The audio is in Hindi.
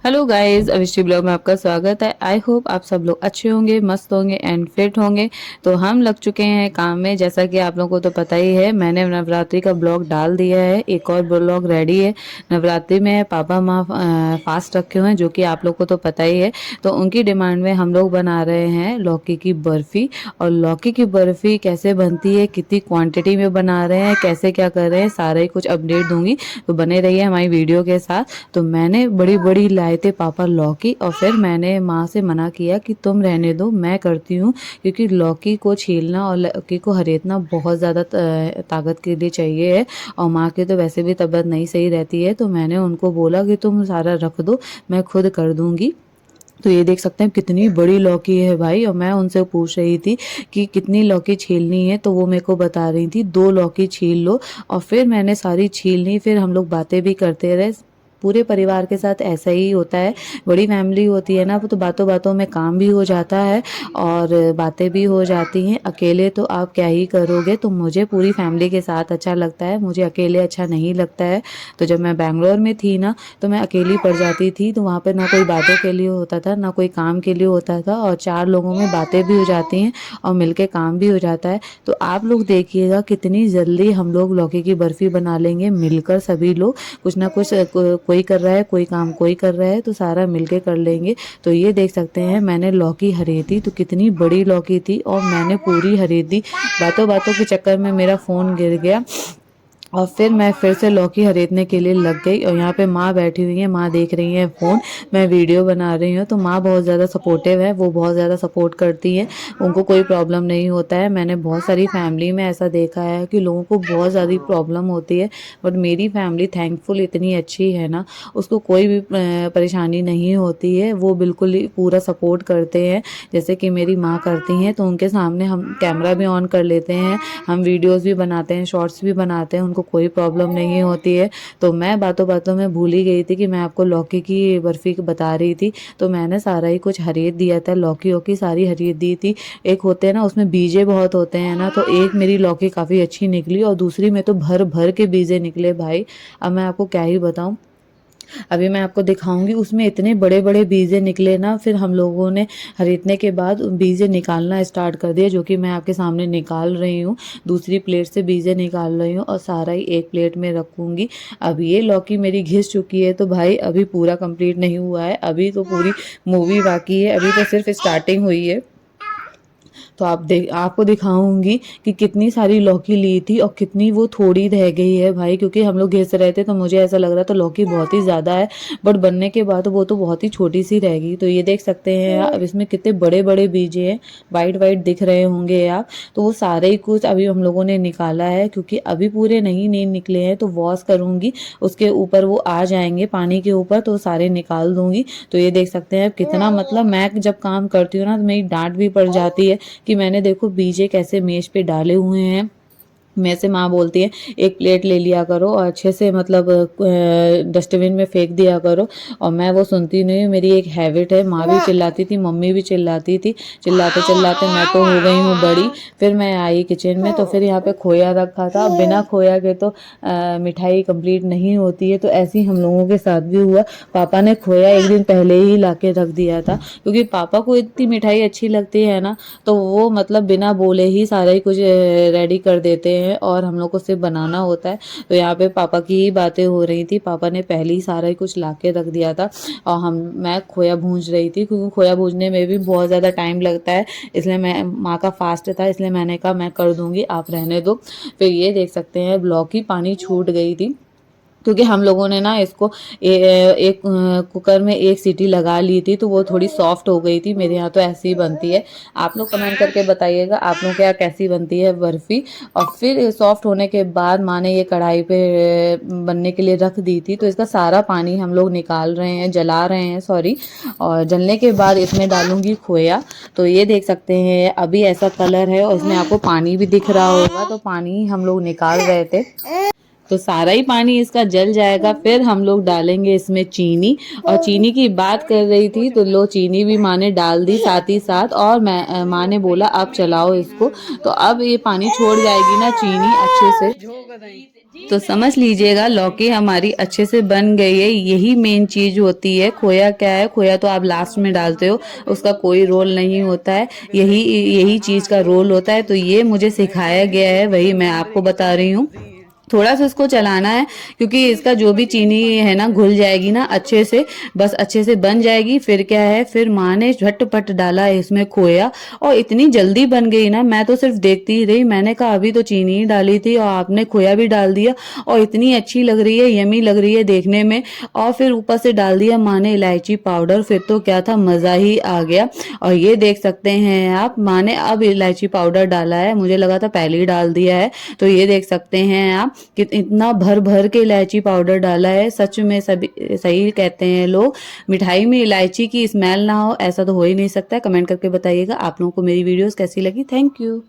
हेलो गाइस, अविष्टी ब्लॉग में आपका स्वागत है। आई होप आप सब लोग अच्छे होंगे, मस्त होंगे एंड फिट होंगे। तो हम लग चुके हैं काम में। जैसा कि आप लोगों को तो पता ही है, मैंने नवरात्रि का ब्लॉग डाल दिया है। एक और ब्लॉग रेडी है। नवरात्रि में पापा माँ फास्ट रखे हुए हैं, जो कि आप लोग को तो पता ही है। तो उनकी डिमांड में हम लोग बना रहे हैं लौकी की बर्फ़ी। और लौकी की बर्फ़ी कैसे बनती है, कितनी क्वांटिटी में बना रहे हैं, कैसे क्या कर रहे हैं, सारा ही कुछ अपडेट दूंगी। तो बने रहिए हमारी वीडियो के साथ। तो मैंने बड़ी बड़ी लाए थे पापा लौकी, और फिर मैंने माँ से मना किया कि तुम रहने दो, मैं करती हूँ। क्योंकि लौकी को छीलना और लौकी को हरेतना बहुत ज़्यादा ताकत के लिए चाहिए है। और माँ की तो वैसे भी तबीयत नहीं सही रहती है। तो मैंने उनको बोला कि तुम सारा रख दो, मैं खुद कर दूँगी। तो ये देख सकते हैं कितनी बड़ी लौकी है भाई। और मैं उनसे पूछ रही थी कि कितनी लौकी छीलनी है, तो वो मेरे को बता रही थी 2 लौकी छील लो। और फिर मैंने सारी छील ली। फिर हम लोग बातें भी करते रहे। पूरे परिवार के साथ ऐसा ही होता है। बड़ी फैमिली होती है ना, वो तो बातों बातों में काम भी हो जाता है और बातें भी हो जाती हैं। अकेले तो आप क्या ही करोगे। तो मुझे पूरी फैमिली के साथ अच्छा लगता है, मुझे अकेले अच्छा नहीं लगता है। तो जब मैं बैंगलोर में थी ना, तो मैं अकेली पड़ जाती थी। तो वहाँ पे ना कोई बातों के लिए होता था, ना कोई काम के लिए होता था। और 4 लोगों में बातें भी हो जाती हैं और मिलके काम भी हो जाता है। तो आप लोग देखिएगा कितनी जल्दी हम लोग लौकी की बर्फ़ी बना लेंगे मिलकर सभी लोग। कुछ ना कुछ कोई कर रहा है, कोई काम कोई कर रहा है, तो सारा मिलके कर लेंगे। तो ये देख सकते हैं मैंने लौकी हरेती, तो कितनी बड़ी लौकी थी और मैंने पूरी हरेत दी। बातों बातों के चक्कर में मेरा फ़ोन गिर गया और फिर मैं फिर से लौकी खरीदने के लिए लग गई। और यहाँ पे माँ बैठी हुई है, माँ देख रही है फ़ोन, मैं वीडियो बना रही हूँ। तो माँ बहुत ज़्यादा सपोर्टिव है, वो बहुत ज़्यादा सपोर्ट करती है, उनको कोई प्रॉब्लम नहीं होता है। मैंने बहुत सारी फैमिली में ऐसा देखा है कि लोगों को बहुत ज़्यादा प्रॉब्लम होती है, बट मेरी फैमिली थैंकफुल इतनी अच्छी है ना, उसको कोई भी परेशानी नहीं होती है। वो बिल्कुल ही पूरा सपोर्ट करते हैं, जैसे कि मेरी माँ करती हैं। तो उनके सामने हम कैमरा भी ऑन कर लेते हैं, हम वीडियोज़ भी बनाते हैं, शॉर्ट्स भी बनाते हैं, उनको कोई प्रॉब्लम नहीं होती है। तो मैं बातों बातों में भूल ही गई थी कि मैं आपको लौकी की बर्फ़ी बता रही थी। तो मैंने सारा ही कुछ खरीद दिया था, लौकी वौकी सारी खरीद दी थी। एक होते हैं ना, उसमें बीजे बहुत होते हैं ना, तो एक मेरी लौकी काफ़ी अच्छी निकली और दूसरी में तो भर भर के बीजे निकले भाई। अब मैं आपको क्या ही बताऊँ। अभी मैं आपको दिखाऊंगी, उसमें इतने बड़े बड़े बीजे निकले ना। फिर हम लोगों ने खरीदने के बाद बीजे निकालना स्टार्ट कर दिए, जो कि मैं आपके सामने निकाल रही हूँ। दूसरी प्लेट से बीजे निकाल रही हूँ और सारा ही एक प्लेट में रखूंगी। अब ये लौकी मेरी घिस चुकी है, तो भाई अभी पूरा कंप्लीट नहीं हुआ है, अभी तो पूरी मूवी बाकी है, अभी तो सिर्फ स्टार्टिंग हुई है। तो आपको दिखाऊंगी कि कितनी सारी लौकी ली थी और कितनी वो थोड़ी रह गई है भाई। क्योंकि हम लोग घिस रहे थे तो मुझे ऐसा लग रहा था लौकी बहुत ही ज़्यादा है, बट बनने के बाद वो तो बहुत ही छोटी सी रह गई। तो ये देख सकते हैं अब इसमें कितने बड़े बड़े बीजे हैं, वाइट वाइट दिख रहे होंगे आप। तो वो सारे ही कुछ अभी हम लोगों ने निकाला है, क्योंकि अभी पूरे नहीं निकले हैं। तो वॉश करूंगी, उसके ऊपर वो आ जाएंगे पानी के ऊपर, तो सारे निकाल दूंगी। तो ये देख सकते हैं कितना, मतलब मैं जब काम करती हूँ ना, तो मेरी डांट भी पड़ जाती है कि मैंने देखो बीजे कैसे मेज पे डाले हुए हैं। मैं से माँ बोलती है एक प्लेट ले लिया करो और अच्छे से मतलब डस्टबिन में फेंक दिया करो। और मैं वो सुनती नहीं हूँ, मेरी एक हैबिट है। माँ भी चिल्लाती थी, मम्मी भी चिल्लाती थी, चिल्लाते चिल्लाते मैं तो हो गई हूँ बड़ी। फिर मैं आई किचन में, तो फिर यहाँ पे खोया रखा था। बिना खोया के तो मिठाई कंप्लीट नहीं होती है। तो ऐसे ही हम लोगों के साथ भी हुआ। पापा ने खोया एक दिन पहले ही ला के रख दिया था, क्योंकि पापा को इतनी मिठाई अच्छी लगती है ना, तो वो मतलब बिना बोले ही सारा ही कुछ रेडी कर देते हैं और हम लोग को सिर्फ बनाना होता है। तो यहाँ पे पापा की ही बातें हो रही थी, पापा ने पहले ही सारा ही कुछ ला के रख दिया था। और मैं खोया भूंज रही थी, क्योंकि खोया भूंजने में भी बहुत ज़्यादा टाइम लगता है। इसलिए मैं, माँ का फास्ट था, इसलिए मैंने कहा मैं कर दूंगी, आप रहने दो। फिर ये देख सकते हैं ब्लॉक की पानी छूट गई थी, क्योंकि हम लोगों ने ना इसको एक कुकर में एक सीटी लगा ली थी, तो वो थोड़ी सॉफ्ट हो गई थी। मेरे यहाँ तो ऐसी ही बनती है। आप लोग कमेंट करके बताइएगा आप लोग क्या कैसी बनती है बर्फ़ी। और फिर सॉफ्ट होने के बाद माँ ने ये कढ़ाई पे बनने के लिए रख दी थी। तो इसका सारा पानी हम लोग निकाल रहे हैं, जला रहे हैं सॉरी। और जलने के बाद इसमें डालूंगी खोया। तो ये देख सकते हैं अभी ऐसा कलर है और इसमें आपको पानी भी दिख रहा होगा। तो पानी हम लोग निकाल रहे थे, तो सारा ही पानी इसका जल जाएगा। फिर हम लोग डालेंगे इसमें चीनी। और चीनी की बात कर रही थी, तो लो चीनी भी माँ ने डाल दी साथ ही साथ। और मैं माँ ने बोला अब चलाओ इसको। तो अब ये पानी छोड़ जाएगी ना चीनी अच्छे से। तो समझ लीजिएगा लौकी हमारी अच्छे से बन गई है। यही मेन चीज होती है। खोया क्या है, खोया तो आप लास्ट में डालते हो, उसका कोई रोल नहीं होता है। यही यही चीज का रोल होता है। तो ये मुझे सिखाया गया है, वही मैं आपको बता रही हूँ। थोड़ा सा इसको चलाना है, क्योंकि इसका जो भी चीनी है ना घुल जाएगी ना अच्छे से, बस अच्छे से बन जाएगी। फिर क्या है, फिर माँ ने झटपट डाला है इसमें खोया, और इतनी जल्दी बन गई ना, मैं तो सिर्फ देखती ही रही। मैंने कहा अभी तो चीनी ही डाली थी और आपने खोया भी डाल दिया, और इतनी अच्छी लग रही है, यमी लग रही है देखने में। और फिर ऊपर से डाल दिया माँ ने इलायची पाउडर, फिर तो क्या था, मज़ा ही आ गया। और ये देख सकते हैं आप, माँ ने अब इलायची पाउडर डाला है, मुझे लगा था पहले ही डाल दिया है। तो ये देख सकते हैं आप कि इतना भर भर के इलायची पाउडर डाला है। सच में सभी सही कहते हैं लोग, मिठाई में इलायची की स्मेल ना हो ऐसा तो हो ही नहीं सकता है। कमेंट करके बताइएगा आप लोगों को मेरी वीडियोस कैसी लगी। Thank you.